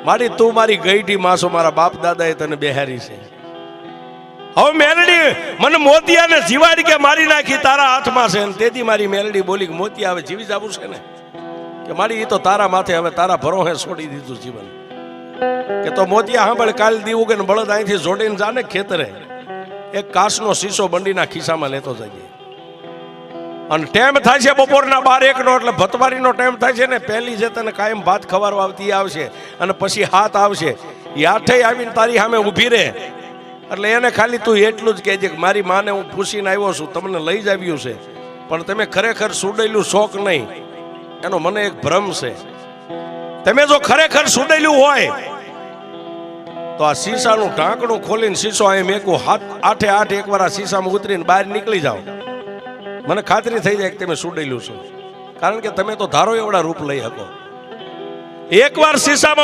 મારી તું મારી ગઈઢી માસો મારા બાપ દાદાએ તને બેહારી છે. હવે મેલડી મને મોતિયાને જીવાડી કે મારી નાખી તારા હાથમાં છે. તેથી મારી મેલડી બોલી કે મોતિયા હવે જીવી જવું છે ને, કે મારી એ તો તારા માથે હવે તારા ભરોહે છોડી દીધું જીવન. કે તો મોતિયા સાંભળ, કાલ દીવું કે બળદ અહીંથી જોડીને જાને ખેતરે, એક કાચનો શીશો બંડીના ખિસ્સામાં લેતો જઈએ. અને ટાઈમ થાય છે બપોરના 12-1 નો, એટલે ભતવારીનો ટાઈમ થાય છે ને. પહેલી જે તને કાયમ ભાત ખવારવા આવતી આવશે, અને પછી હાથ આવશે. એ આઠે આવીને તારી સામે ઊભી રહે, એટલે એને ખાલી તું એટલું જ કહેજે કે મારી માને હું પૂછીને આવ્યો છું, તમને લઈ જ આવ્યું છે, પણ તમે ખરેખર સુડેલું શોખ નહીં, એનો મને એક ભ્રમ છે. તમે જો ખરેખર સુડેલું હોય તો આ શીશાનું ઢાંકણું ખોલીને શીશો અહીં મેકું, આઠે આઠ એકવાર આ શીશામાં ઉતરીને બહાર નીકળી જાઓ. મને ખાતરી થઈ જાય કે તમે સુડેલું છો, કારણ કે તમે તો ધારો એવડા રૂપ લઈ શકો. એકવાર શીશામાં